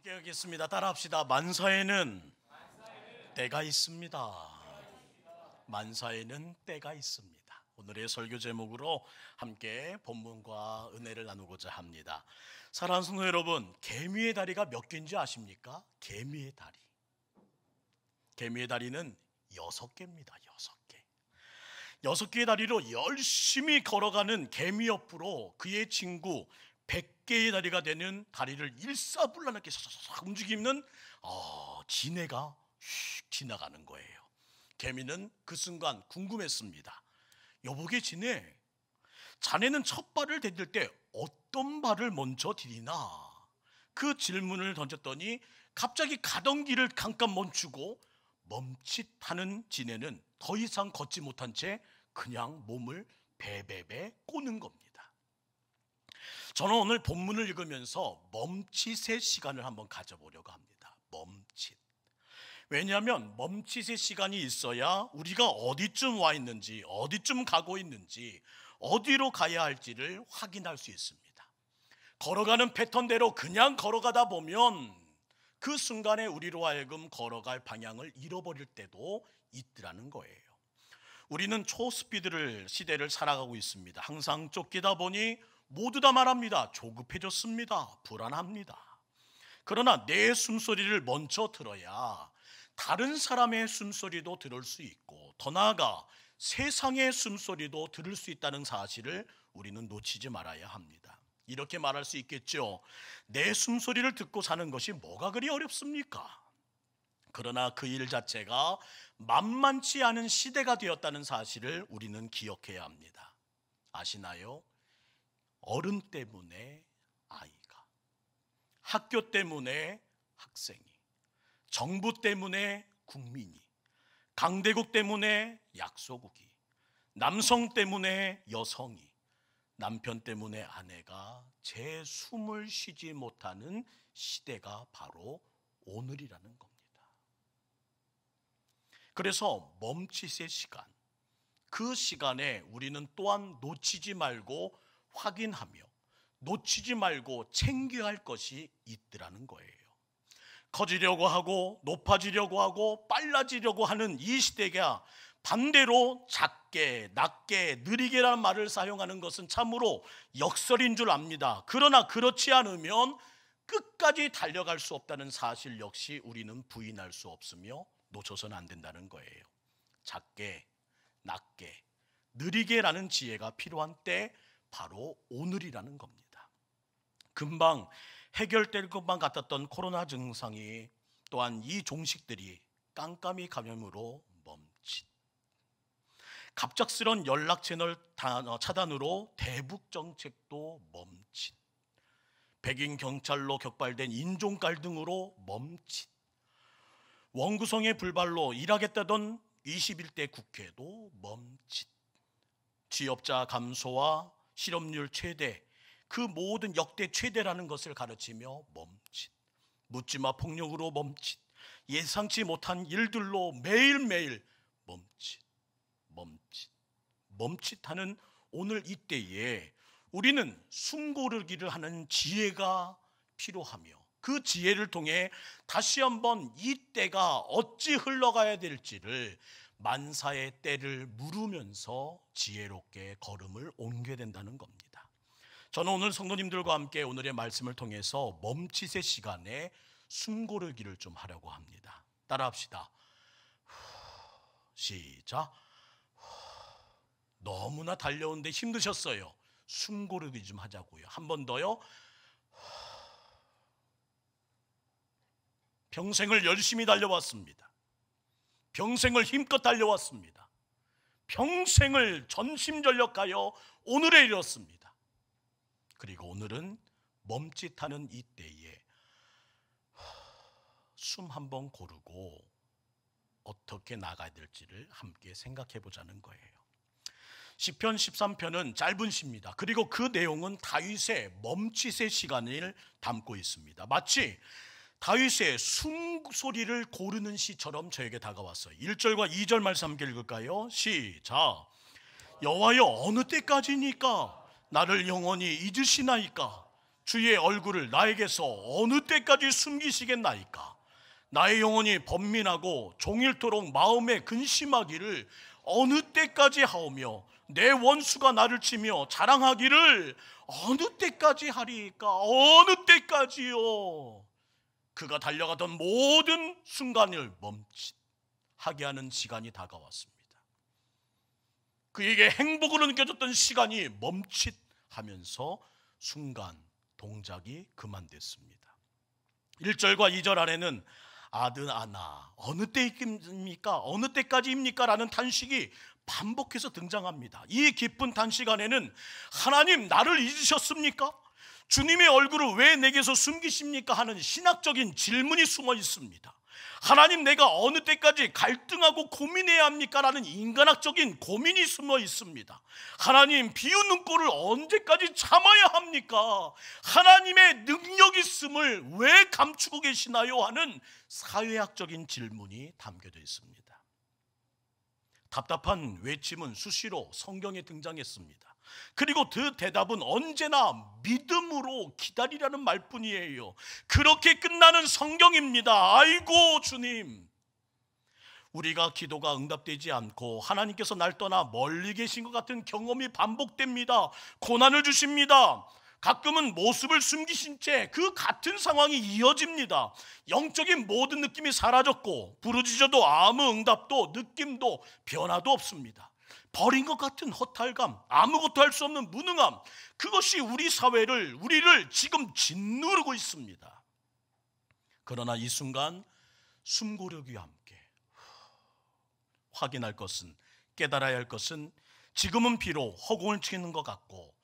함께 하겠습니다. 따라합시다. 만사에는 때가 있습니다. 만사에는 때가 있습니다. 오늘의 설교 제목으로 함께 본문과 은혜를 나누고자 합니다. 사랑하는 성도 여러분, 개미의 다리가 몇 개인지 아십니까? 개미의 다리. 개미의 다리는 6개입니다. 6개. 6개의 다리로 열심히 걸어가는 개미 옆으로 그의 친구 100개의 다리가 되는 다리를 일사불란하게 싹 움직이는 지네가 휙 지나가는 거예요. 개미는 그 순간 궁금했습니다. 여보게 지네, 자네는 첫 발을 디딜 때 어떤 발을 먼저 디디나? 그 질문을 던졌더니 갑자기 가던 길을 잠깐 멈추고 멈칫하는 지네는 더 이상 걷지 못한 채 그냥 몸을 베베베 꼬는 겁니다. 저는 오늘 본문을 읽으면서 멈칫의 시간을 한번 가져보려고 합니다. 멈칫. 왜냐하면 멈칫의 시간이 있어야 우리가 어디쯤 와 있는지, 어디쯤 가고 있는지, 어디로 가야 할지를 확인할 수 있습니다. 걸어가는 패턴대로 그냥 걸어가다 보면 그 순간에 우리로 하여금 걸어갈 방향을 잃어버릴 때도 있더라는 거예요. 우리는 초스피드 시대를 살아가고 있습니다. 항상 쫓기다 보니 모두 다 말합니다. 조급해졌습니다. 불안합니다. 그러나 내 숨소리를 먼저 들어야 다른 사람의 숨소리도 들을 수 있고, 더 나아가 세상의 숨소리도 들을 수 있다는 사실을 우리는 놓치지 말아야 합니다. 이렇게 말할 수 있겠죠. 내 숨소리를 듣고 사는 것이 뭐가 그리 어렵습니까? 그러나 그 일 자체가 만만치 않은 시대가 되었다는 사실을 우리는 기억해야 합니다. 아시나요? 어른 때문에 아이가, 학교 때문에 학생이, 정부 때문에 국민이, 강대국 때문에 약소국이, 남성 때문에 여성이, 남편 때문에 아내가 제 숨을 쉬지 못하는 시대가 바로 오늘이라는 겁니다. 그래서 멈칫의 시간, 그 시간에 우리는 또한 놓치지 말고 확인하며 놓치지 말고 챙겨야 할 것이 있더라는 거예요. 커지려고 하고 높아지려고 하고 빨라지려고 하는 이 시대가 반대로 작게, 낮게, 느리게라는 말을 사용하는 것은 참으로 역설인 줄 압니다. 그러나 그렇지 않으면 끝까지 달려갈 수 없다는 사실 역시 우리는 부인할 수 없으며 놓쳐서는 안 된다는 거예요. 작게, 낮게, 느리게라는 지혜가 필요한 때 바로 오늘이라는 겁니다. 금방 해결될 것만 같았던 코로나 증상이 또한 이 종식들이 깜깜이 감염으로 멈칫, 갑작스런 연락 채널 차단으로 대북 정책도 멈칫, 백인 경찰로 격발된 인종 갈등으로 멈칫, 원구성의 불발로 일하겠다던 21대 국회도 멈칫, 취업자 감소와 실업률 최대, 그 모든 역대 최대라는 것을 가르치며 멈칫, 묻지마 폭력으로 멈칫, 예상치 못한 일들로 매일매일 멈칫하는 오늘 이때에 우리는 숨 고르기를 하는 지혜가 필요하며, 그 지혜를 통해 다시 한번 이 때가 어찌 흘러가야 될지를 만사의 때를 물으면서 지혜롭게 걸음을 옮겨야 된다는 겁니다. 저는 오늘 성도님들과 함께 오늘의 말씀을 통해서 멈칫의 시간에 숨 고르기를 좀 하려고 합니다. 따라합시다. 시작. 너무나 달려오는데 힘드셨어요. 숨 고르기 좀 하자고요. 한 번 더요. 평생을 열심히 달려왔습니다. 평생을 힘껏 달려왔습니다. 평생을 전심전력하여 오늘에 이르렀습니다. 그리고 오늘은 멈칫하는 이때에 숨 한 번 고르고 어떻게 나가야 될지를 함께 생각해 보자는 거예요. 시편 13편은 짧은 시입니다. 그리고 그 내용은 다윗의 멈칫의 시간을 담고 있습니다. 마치 다윗의 숨소리를 고르는 시처럼 저에게 다가왔어요. 1절과 2절 말씀 함께 읽을까요? 시작. 여호와여, 어느 때까지니까 나를 영원히 잊으시나이까? 주의 얼굴을 나에게서 어느 때까지 숨기시겠나이까? 나의 영혼이 번민하고 종일토록 마음에 근심하기를 어느 때까지 하오며 내 원수가 나를 치며 자랑하기를 어느 때까지 하리이까? 어느 때까지요? 그가 달려가던 모든 순간을 멈칫하게 하는 시간이 다가왔습니다. 그에게 행복으로 느껴졌던 시간이 멈칫하면서 순간 동작이 그만됐습니다. 1절과 2절 아래는 아드아나 어느 때입니까? 어느 때까지입니까? 라는 탄식이 반복해서 등장합니다. 이 깊은 탄식 안에는 하나님 나를 잊으셨습니까? 주님의 얼굴을 왜 내게서 숨기십니까? 하는 신학적인 질문이 숨어 있습니다. 하나님 내가 어느 때까지 갈등하고 고민해야 합니까? 라는 인간학적인 고민이 숨어 있습니다. 하나님 비웃는 꼴을 언제까지 참아야 합니까? 하나님의 능력 있음을 왜 감추고 계시나요? 하는 사회학적인 질문이 담겨져 있습니다. 답답한 외침은 수시로 성경에 등장했습니다. 그리고 그 대답은 언제나 믿음으로 기다리라는 말뿐이에요. 그렇게 끝나는 성경입니다. 아이고 주님, 우리가 기도가 응답되지 않고 하나님께서 날 떠나 멀리 계신 것 같은 경험이 반복됩니다. 고난을 주십니다. 가끔은 모습을 숨기신 채 그 같은 상황이 이어집니다. 영적인 모든 느낌이 사라졌고 부르짖어도 아무 응답도 느낌도 변화도 없습니다. 버린 것 같은 허탈감, 아무것도 할 수 없는 무능함, 그것이 우리를 지금 짓누르고 있습니다. 그러나 이 순간 숨고르기와 함께 확인할 것은, 깨달아야 할 것은 지금은 비록 허공을 치는 것 같고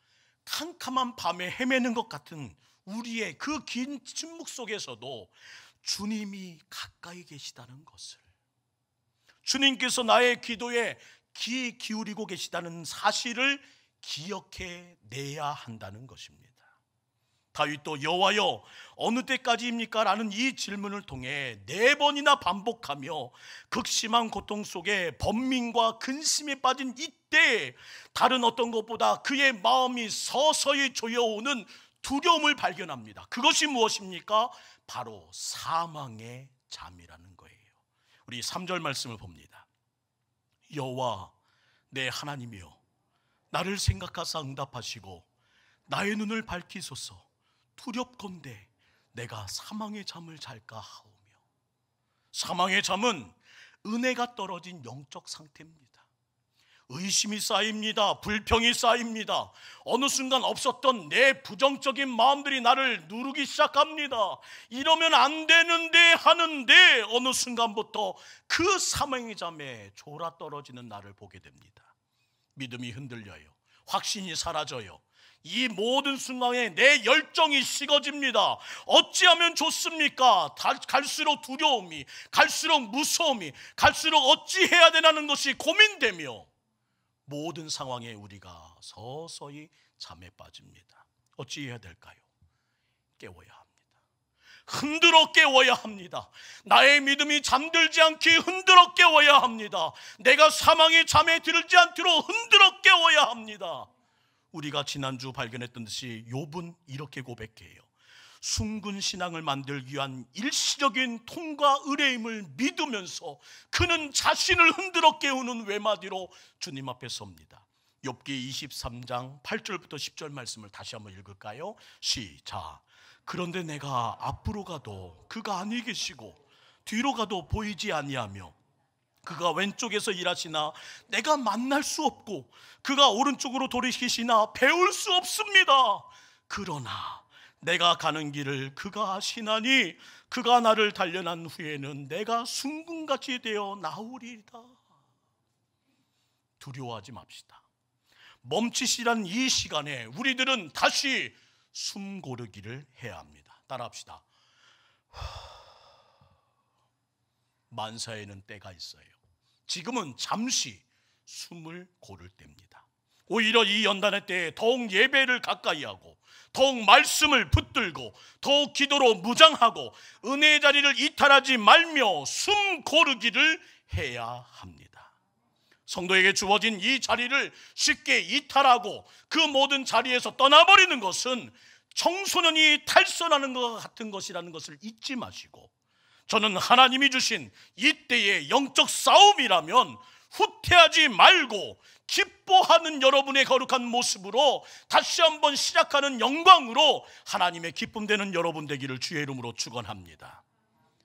캄캄한 밤에 헤매는 것 같은 우리의 그 긴 침묵 속에서도 주님이 가까이 계시다는 것을, 주님께서 나의 기도에 귀 기울이고 계시다는 사실을 기억해 내야 한다는 것입니다. 다윗도 여호와여 어느 때까지입니까? 라는 이 질문을 통해 4번이나 반복하며 극심한 고통 속에 번민과 근심에 빠진 이때 다른 어떤 것보다 그의 마음이 서서히 조여오는 두려움을 발견합니다. 그것이 무엇입니까? 바로 사망의 잠이라는 거예요. 우리 3절 말씀을 봅니다. 여호와 내 하나님이여 나를 생각하사 응답하시고 나의 눈을 밝히소서. 두렵건대 내가 사망의 잠을 잘까 하오며. 사망의 잠은 은혜가 떨어진 영적 상태입니다. 의심이 쌓입니다. 불평이 쌓입니다. 어느 순간 없었던 내 부정적인 마음들이 나를 누르기 시작합니다. 이러면 안 되는데 하는데 어느 순간부터 그 사망의 잠에 졸아떨어지는 나를 보게 됩니다. 믿음이 흔들려요. 확신이 사라져요. 이 모든 순간에 내 열정이 식어집니다. 어찌하면 좋습니까? 갈수록 두려움이, 갈수록 무서움이, 갈수록 어찌해야 되나는 것이 고민되며 모든 상황에 우리가 서서히 잠에 빠집니다. 어찌해야 될까요? 깨워야 합니다. 흔들어 깨워야 합니다. 나의 믿음이 잠들지 않게 흔들어 깨워야 합니다. 내가 사망의 잠에 들지 않도록 흔들어 깨워야 합니다. 우리가 지난주 발견했던 듯이 욥은 이렇게 고백해요. 숭근 신앙을 만들기 위한 일시적인 통과 의뢰임을 믿으면서 그는 자신을 흔들어 깨우는 외마디로 주님 앞에 섭니다. 욥기 23장 8절부터 10절 말씀을 다시 한번 읽을까요? 시작. 그런데 내가 앞으로 가도 그가 아니 계시고 뒤로 가도 보이지 아니하며 그가 왼쪽에서 일하시나 내가 만날 수 없고 그가 오른쪽으로 돌이키시나 배울 수 없습니다. 그러나 내가 가는 길을 그가 아시나니 그가 나를 단련한 후에는 내가 순금같이 되어 나오리이다. 두려워하지 맙시다. 멈칫이란 이 시간에 우리들은 다시 숨 고르기를 해야 합니다. 따라합시다. 만사에는 때가 있어요. 지금은 잠시 숨을 고를 때입니다. 오히려 이 연단의 때에 더욱 예배를 가까이 하고 더욱 말씀을 붙들고 더욱 기도로 무장하고 은혜의 자리를 이탈하지 말며 숨 고르기를 해야 합니다. 성도에게 주어진 이 자리를 쉽게 이탈하고 그 모든 자리에서 떠나버리는 것은 청소년이 탈선하는 것과 같은 것이라는 것을 잊지 마시고, 저는 하나님이 주신 이때의 영적 싸움이라면 후퇴하지 말고 기뻐하는 여러분의 거룩한 모습으로 다시 한번 시작하는 영광으로 하나님의 기쁨 되는 여러분 되기를 주의 이름으로 축원합니다.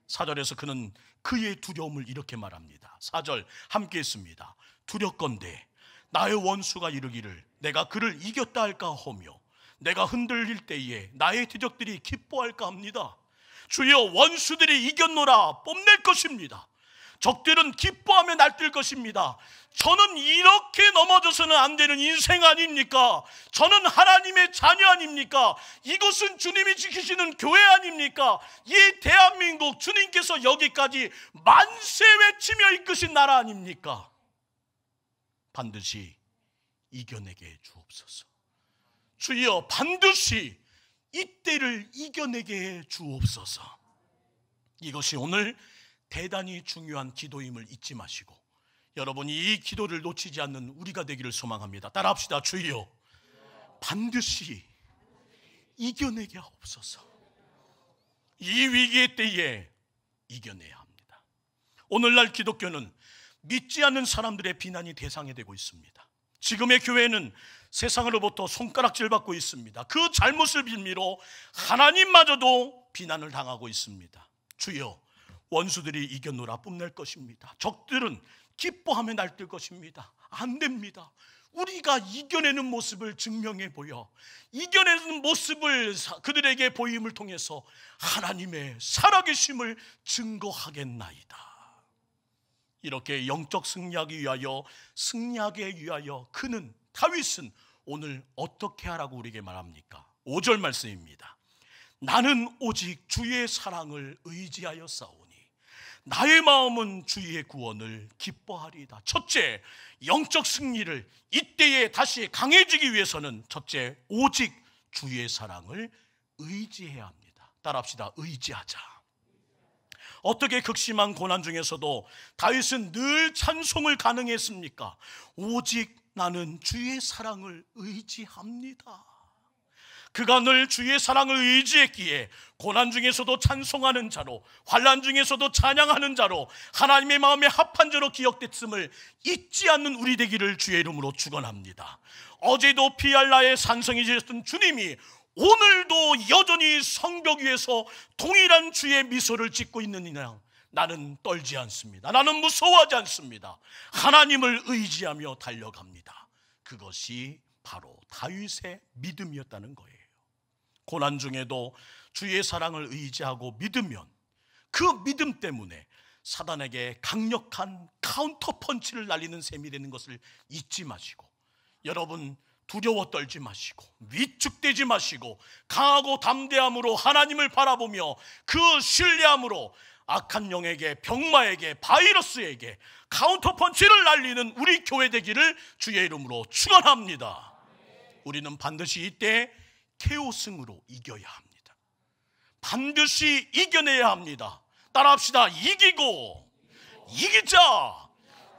4절에서 그는 그의 두려움을 이렇게 말합니다. 4절 함께 했습니다. 두렵건대 나의 원수가 이르기를 내가 그를 이겼다 할까 하며 내가 흔들릴 때에 나의 대적들이 기뻐할까 합니다. 주여, 원수들이 이겼노라 뽐낼 것입니다. 적들은 기뻐하며 날뛸 것입니다. 저는 이렇게 넘어져서는 안 되는 인생 아닙니까? 저는 하나님의 자녀 아닙니까? 이곳은 주님이 지키시는 교회 아닙니까? 이 대한민국 주님께서 여기까지 만세 외치며 이끄신 나라 아닙니까? 반드시 이겨내게 주옵소서. 주여, 반드시 이때를 이겨내게 해 주옵소서. 이것이 오늘 대단히 중요한 기도임을 잊지 마시고 여러분이 이 기도를 놓치지 않는 우리가 되기를 소망합니다. 따라합시다. 주여, 반드시 이겨내게 하옵소서. 이 위기의 때에 이겨내야 합니다. 오늘날 기독교는 믿지 않는 사람들의 비난이 대상이 되고 있습니다. 지금의 교회는 세상으로부터 손가락질 받고 있습니다. 그 잘못을 빌미로 하나님마저도 비난을 당하고 있습니다. 주여, 원수들이 이겨노라 뽐낼 것입니다. 적들은 기뻐하며 날뛸 것입니다. 안 됩니다. 우리가 이겨내는 모습을 증명해 보여 이겨내는 모습을 그들에게 보임을 통해서 하나님의 살아계심을 증거하겠나이다. 이렇게 영적 승리하기 위하여, 승리하게 위하여 그는, 다윗은 오늘 어떻게 하라고 우리에게 말합니까? 5절 말씀입니다. 나는 오직 주의 사랑을 의지하여 싸우니 나의 마음은 주의 구원을 기뻐하리이다. 첫째, 영적 승리를 이때에 다시 강해지기 위해서는 첫째, 오직 주의 사랑을 의지해야 합니다. 따라합시다. 의지하자. 어떻게 극심한 고난 중에서도 다윗은 늘 찬송을 가능했습니까? 오직 나는 주의 사랑을 의지합니다. 그가 늘 주의 사랑을 의지했기에 고난 중에서도 찬송하는 자로, 환난 중에서도 찬양하는 자로, 하나님의 마음에 합한 자로 기억됐음을 잊지 않는 우리 되기를 주의 이름으로 축원합니다. 어제도 피알라의 산성이 되셨던 주님이 오늘도 여전히 성벽 위에서 동일한 주의 미소를 짓고 있는 이나 나는 떨지 않습니다. 나는 무서워하지 않습니다. 하나님을 의지하며 달려갑니다. 그것이 바로 다윗의 믿음이었다는 거예요. 고난 중에도 주의 사랑을 의지하고 믿으면 그 믿음 때문에 사단에게 강력한 카운터 펀치를 날리는 셈이 되는 것을 잊지 마시고, 여러분 두려워 떨지 마시고 위축되지 마시고 강하고 담대함으로 하나님을 바라보며 그 신뢰함으로 악한 영에게, 병마에게, 바이러스에게 카운터 펀치를 날리는 우리 교회 되기를 주의 이름으로 축원합니다. 우리는 반드시 이때 KO승으로 이겨야 합니다. 반드시 이겨내야 합니다. 따라합시다. 이기고 이기자.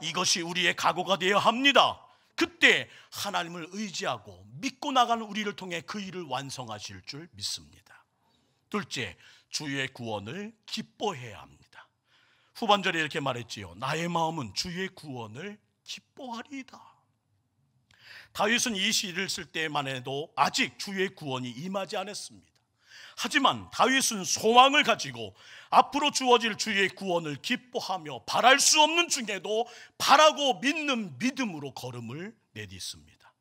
이것이 우리의 각오가 되어야 합니다. 그때 하나님을 의지하고 믿고 나가는 우리를 통해 그 일을 완성하실 줄 믿습니다. 둘째, 주의 구원을 기뻐해야 합니다. 후반절에 이렇게 말했지요. 나의 마음은 주의 구원을 기뻐하리이다. 다윗은 이 시를 쓸 때만 해도 아직 주의 구원이 임하지 않았습니다. 하지만 다윗은 소망을 가지고 앞으로 주어질 주의 구원을 기뻐하며 바랄 수 없는 중에도 바라고 믿는 믿음으로 걸음을 내딛습니다.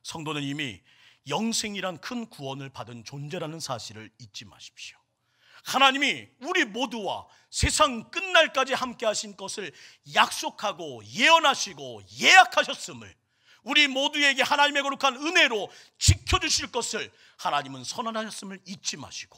성도는 이미 영생이란 큰 구원을 받은 존재라는 사실을 잊지 마십시오. 하나님이 우리 모두와 세상 끝날까지 함께 하신 것을 약속하고 예언하시고 예약하셨음을, 우리 모두에게 하나님의 거룩한 은혜로 지켜주실 것을 하나님은 선언하셨음을 잊지 마시고,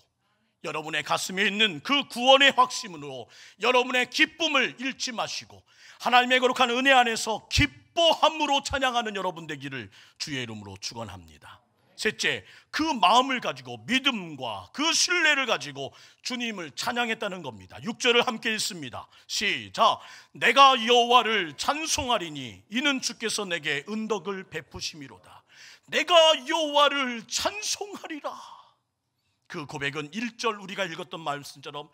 여러분의 가슴에 있는 그 구원의 확신으로 여러분의 기쁨을 잃지 마시고 하나님의 거룩한 은혜 안에서 기뻐함으로 찬양하는 여러분 되기를 주의 이름으로 축원합니다. 셋째, 그 마음을 가지고 믿음과 그 신뢰를 가지고 주님을 찬양했다는 겁니다. 6절을 함께 읽습니다. 시작. 내가 여호와를 찬송하리니 이는 주께서 내게 은덕을 베푸심이로다. 내가 여호와를 찬송하리라. 그 고백은 1절 우리가 읽었던 말씀처럼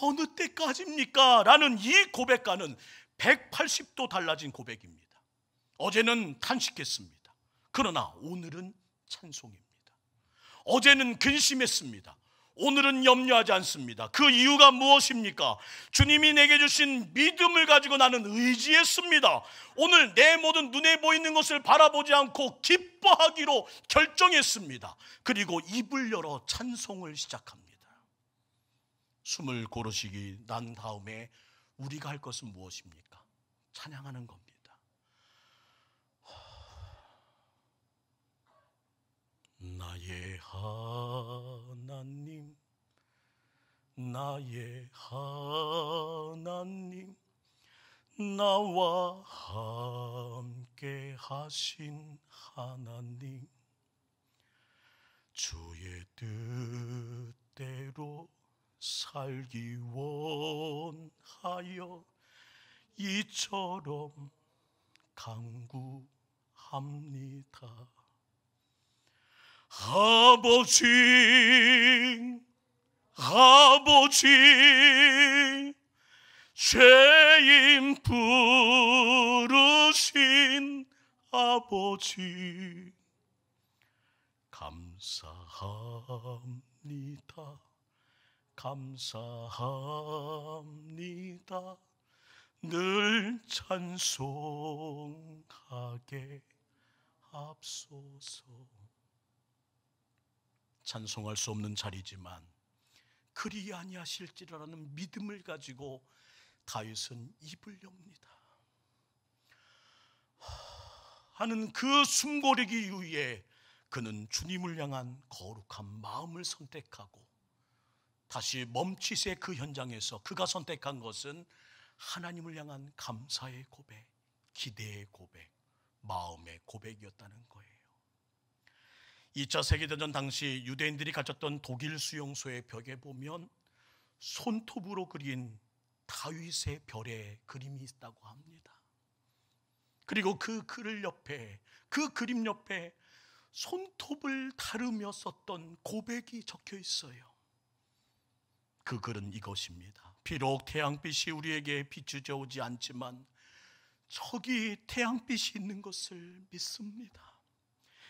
어느 때까지입니까? 라는 이 고백과는 180도 달라진 고백입니다. 어제는 탄식했습니다. 그러나 오늘은 찬송입니다. 어제는 근심했습니다. 오늘은 염려하지 않습니다. 그 이유가 무엇입니까? 주님이 내게 주신 믿음을 가지고 나는 의지했습니다. 오늘 내 모든 눈에 보이는 것을 바라보지 않고 기뻐하기로 결정했습니다. 그리고 입을 열어 찬송을 시작합니다. 숨을 고르시기 난 다음에 우리가 할 것은 무엇입니까? 찬양하는 겁니다. 나의 하나님, 나의 하나님, 나와 함께 하신 하나님, 주의 뜻대로 살기 원하여 이처럼 간구합니다. 아버지, 아버지, 죄인 부르신 아버지, 감사합니다, 감사합니다. 늘 찬송하게 앞서서. 찬송할 수 없는 자리지만 그리 아니하실지라는 믿음을 가지고 다윗은 입을 엽니다. 하는 그 숨고르기 이후에 그는 주님을 향한 거룩한 마음을 선택하고 다시 멈칫의 그 현장에서 그가 선택한 것은 하나님을 향한 감사의 고백, 기대의 고백, 마음의 고백이었다는 거예요. 2차 세계대전 당시 유대인들이 가졌던 독일 수용소의 벽에 보면 손톱으로 그린 다윗의 별의 그림이 있다고 합니다. 그리고 그 글 옆에, 그 그림 옆에 손톱을 다루며 썼던 고백이 적혀 있어요. 그 글은 이것입니다. 비록 태양빛이 우리에게 비추져 오지 않지만 저기 태양빛이 있는 것을 믿습니다.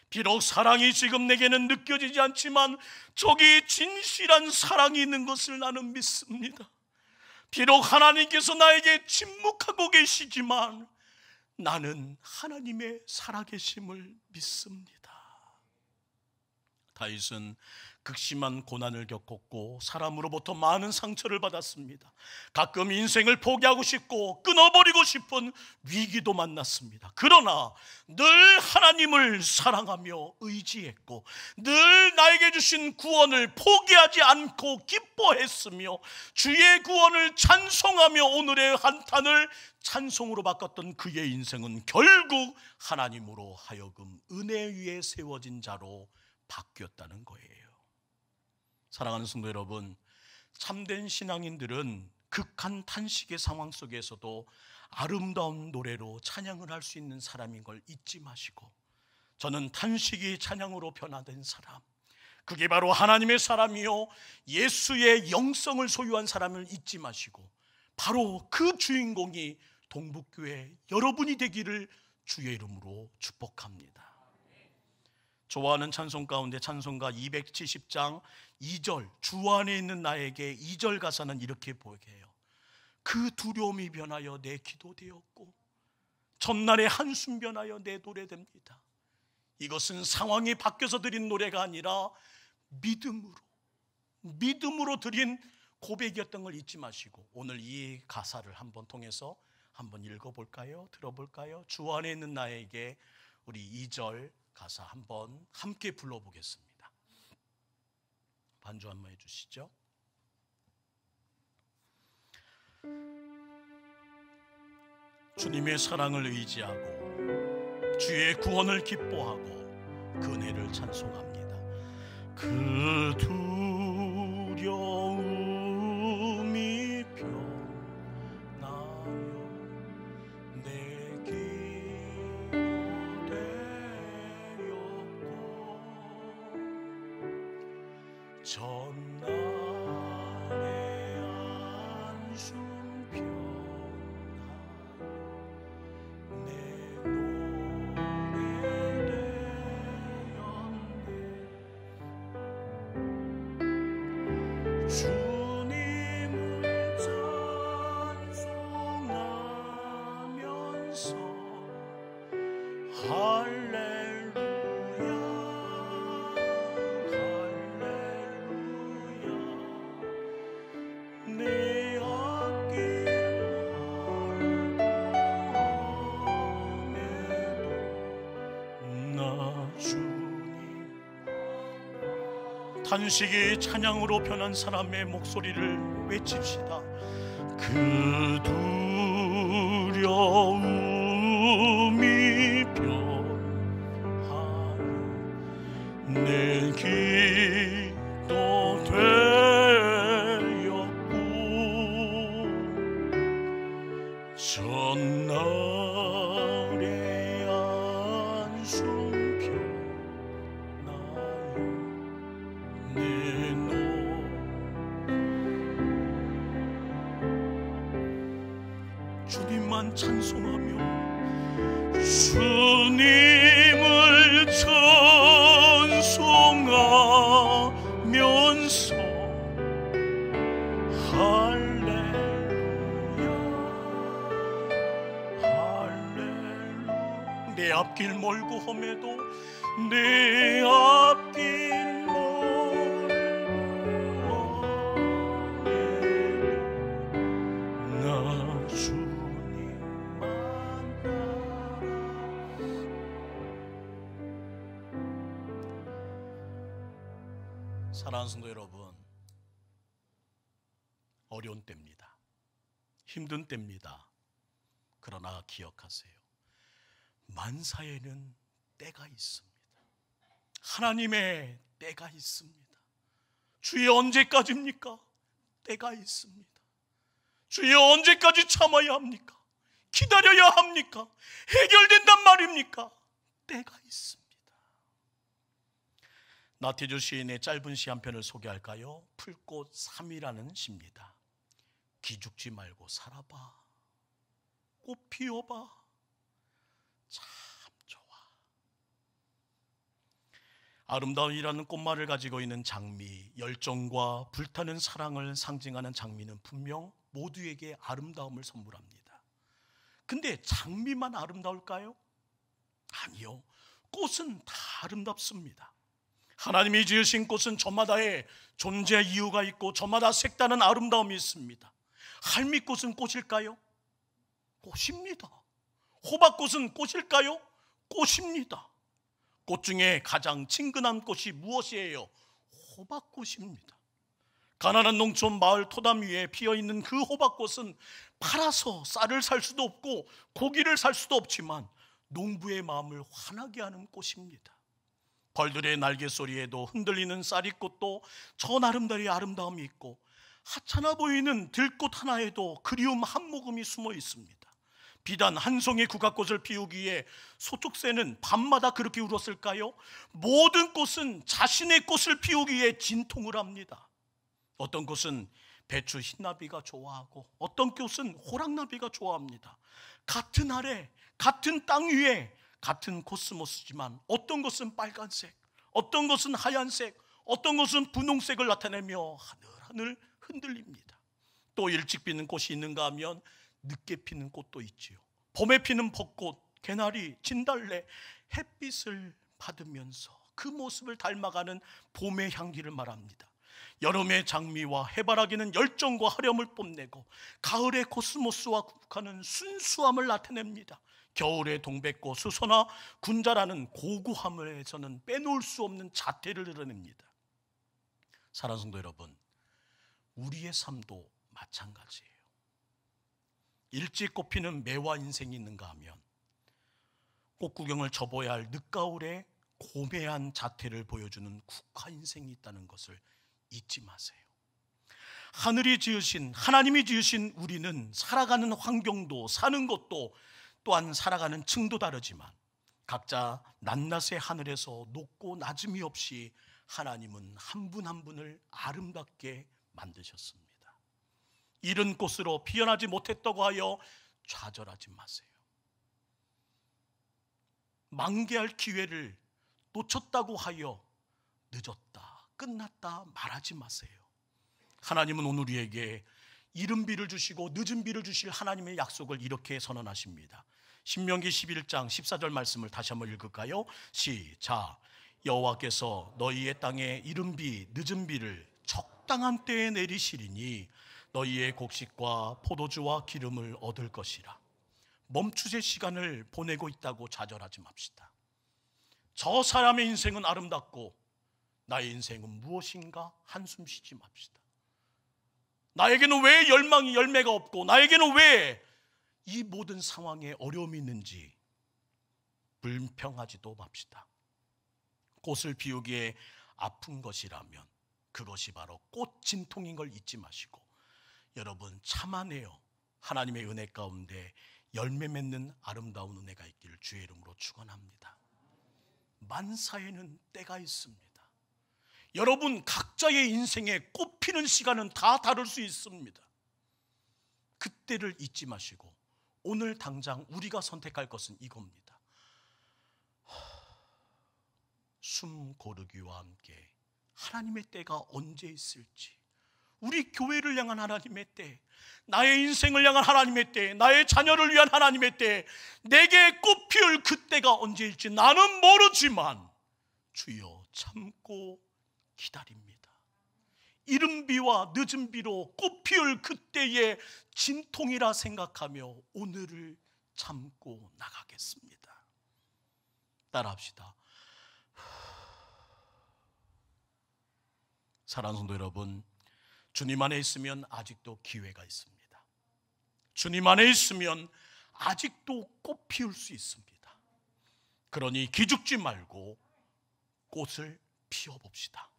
비록 사랑이 지금 내게는 느껴지지 않지만 저기 진실한 사랑이 있는 것을 나는 믿습니다. 비록 하나님께서 나에게 침묵하고 계시지만 나는 하나님의 살아계심을 믿습니다. 다윗은 극심한 고난을 겪었고 사람으로부터 많은 상처를 받았습니다. 가끔 인생을 포기하고 싶고 끊어버리고 싶은 위기도 만났습니다. 그러나 늘 하나님을 사랑하며 의지했고 늘 나에게 주신 구원을 포기하지 않고 기뻐했으며 주의 구원을 찬송하며 오늘의 한탄을 찬송으로 바꿨던 그의 인생은 결국 하나님으로 하여금 은혜 위에 세워진 자로 바뀌었다는 거예요. 사랑하는 성도 여러분, 참된 신앙인들은 극한 탄식의 상황 속에서도 아름다운 노래로 찬양을 할 수 있는 사람인 걸 잊지 마시고, 저는 탄식이 찬양으로 변화된 사람, 그게 바로 하나님의 사람이요 예수의 영성을 소유한 사람을 잊지 마시고 바로 그 주인공이 동북교회 여러분이 되기를 주의 이름으로 축복합니다. 좋아하는 찬송 가운데 찬송가 270장 2절, 주 안에 있는 나에게 2절 가사는 이렇게 보게요. 그 두려움이 변하여 내 기도 되었고 전날의 한숨 변하여 내 노래 됩니다. 이것은 상황이 바뀌어서 드린 노래가 아니라 믿음으로 드린 고백이었던 걸 잊지 마시고 오늘 이 가사를 한번 통해서 한번 읽어볼까요? 들어볼까요? 주 안에 있는 나에게 우리 2절 가사 한번 함께 불러보겠습니다. 반주 한번 해주시죠. 주님의 사랑을 의지하고 주의 구원을 기뻐하고 그 은혜를 찬송합니다. 그 두려움이 변하여 내 기도 되었고 전 탄식이 찬양으로 변한 사람의 목소리를 외칩시다. 그 두려움이 변하여 내 기도 되었고 전날의 안숨 편하여 내 노 주님만 찬송하며 주님을 찬송하면서 할렐루야 할렐루야. 내 앞길 멀고 험해도 내 앞길 멀고 험해도 나 주님만 따라. 사랑하는 성도 여러분, 어려운 때입니다. 힘든 때입니다. 그러나 기억하세요. 만사에는 때가 있습니다. 하나님의 때가 있습니다. 주여 언제까지입니까? 때가 있습니다. 주여 언제까지 참아야 합니까? 기다려야 합니까? 해결된단 말입니까? 때가 있습니다. 나태주 시인의 짧은 시 한 편을 소개할까요? 풀꽃 3이라는 시입니다. 기죽지 말고 살아봐. 꽃 피워봐. 참 좋아. 아름다움이라는 꽃말을 가지고 있는 장미, 열정과 불타는 사랑을 상징하는 장미는 분명 모두에게 아름다움을 선물합니다. 근데 장미만 아름다울까요? 아니요. 꽃은 다 아름답습니다. 하나님이 지으신 꽃은 저마다의 존재 이유가 있고 저마다 색다른 아름다움이 있습니다. 할미꽃은 꽃일까요? 꽃입니다. 호박꽃은 꽃일까요? 꽃입니다. 꽃 중에 가장 친근한 꽃이 무엇이에요? 호박꽃입니다. 가난한 농촌 마을 토담 위에 피어있는 그 호박꽃은 팔아서 쌀을 살 수도 없고 고기를 살 수도 없지만 농부의 마음을 환하게 하는 꽃입니다. 벌들의 날개 소리에도 흔들리는 쌀이꽃도 저 나름대로의 아름다움이 있고 하찮아 보이는 들꽃 하나에도 그리움 한 모금이 숨어 있습니다. 비단 한 송이 국화꽃을 피우기 위해 소축새는 밤마다 그렇게 울었을까요? 모든 꽃은 자신의 꽃을 피우기 위해 진통을 합니다. 어떤 꽃은 배추 흰나비가 좋아하고 어떤 꽃은 호랑나비가 좋아합니다. 같은 아래, 같은 땅 위에 같은 코스모스지만 어떤 것은 빨간색, 어떤 것은 하얀색, 어떤 것은 분홍색을 나타내며 하늘하늘 흔들립니다. 또 일찍 피는 꽃이 있는가 하면 늦게 피는 꽃도 있지요. 봄에 피는 벚꽃, 개나리, 진달래, 햇빛을 받으면서 그 모습을 닮아가는 봄의 향기를 말합니다. 여름의 장미와 해바라기는 열정과 화려함을 뽐내고 가을의 코스모스와 국화는 순수함을 나타냅니다. 겨울의 동백꽃, 수소나 군자라는 고고함에서는 빼놓을 수 없는 자태를 드러냅니다. 사랑하는 성도 여러분, 우리의 삶도 마찬가지예요. 일찍 꽃피는 매화 인생이 있는가 하면 꽃구경을 접어야 할 늦가을의 고매한 자태를 보여주는 국화 인생이 있다는 것을 잊지 마세요. 하늘이 지으신, 하나님이 지으신 우리는 살아가는 환경도 사는 것도 또한 살아가는 층도 다르지만 각자 낱낱의 하늘에서 높고 낮음이 없이 하나님은 한 분 한 분을 아름답게 만드셨습니다. 이른 꽃으로 피어나지 못했다고 하여 좌절하지 마세요. 만개할 기회를 놓쳤다고 하여 늦었다, 끝났다 말하지 마세요. 하나님은 오늘 우리에게 이른 비를 주시고 늦은 비를 주실 하나님의 약속을 이렇게 선언하십니다. 신명기 11장 14절 말씀을 다시 한번 읽을까요? 시작. 여호와께서 너희의 땅에 이른 비 늦은 비를 적당한 때에 내리시리니 너희의 곡식과 포도주와 기름을 얻을 것이라. 멈추제 시간을 보내고 있다고 좌절하지 맙시다. 저 사람의 인생은 아름답고 나의 인생은 무엇인가 한숨 쉬지 맙시다. 나에게는 왜 열매가 없고 나에게는 왜 이 모든 상황에 어려움이 있는지 불평하지도 맙시다. 꽃을 피우기에 아픈 것이라면 그것이 바로 꽃 진통인 걸 잊지 마시고, 여러분 참아내요. 하나님의 은혜 가운데 열매 맺는 아름다운 은혜가 있기를 주의 이름으로 축원합니다. 만사에는 때가 있습니다. 여러분 각자의 인생에 꽃피는 시간은 다 다를 수 있습니다. 그때를 잊지 마시고 오늘 당장 우리가 선택할 것은 이겁니다. 숨 고르기와 함께 하나님의 때가 언제 있을지, 우리 교회를 향한 하나님의 때, 나의 인생을 향한 하나님의 때, 나의 자녀를 위한 하나님의 때, 내게 꽃 피울 그때가 언제일지 나는 모르지만 주여 참고 기다립니다. 이른 비와 늦은 비로 꽃 피울 그때의 진통이라 생각하며 오늘을 참고 나가겠습니다. 따라합시다. 사랑하는 성도 여러분, 주님 안에 있으면 아직도 기회가 있습니다. 주님 안에 있으면 아직도 꽃 피울 수 있습니다. 그러니 기죽지 말고 꽃을 피워봅시다.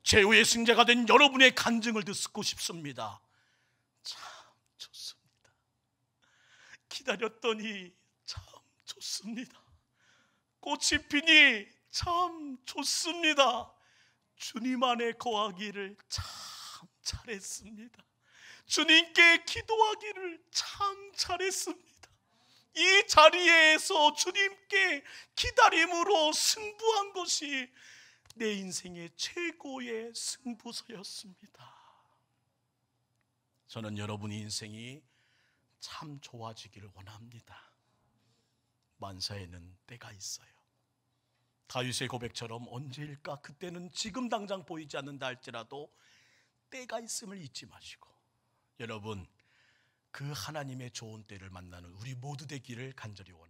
최후의 승자가 된 여러분의 간증을 듣고 싶습니다. 참 좋습니다. 기다렸더니 참 좋습니다. 꽃이 피니 참 좋습니다. 주님 안에 거하기를 참 잘했습니다. 주님께 기도하기를 참 잘했습니다. 이 자리에서 주님께 기다림으로 승부한 것이 내 인생의 최고의 승부서였습니다. 저는 여러분의 인생이 참 좋아지기를 원합니다. 만사에는 때가 있어요. 다윗의 고백처럼 언제일까? 그때는 지금 당장 보이지 않는다 할지라도 때가 있음을 잊지 마시고, 여러분 그 하나님의 좋은 때를 만나는 우리 모두 되기를 간절히 원합니다.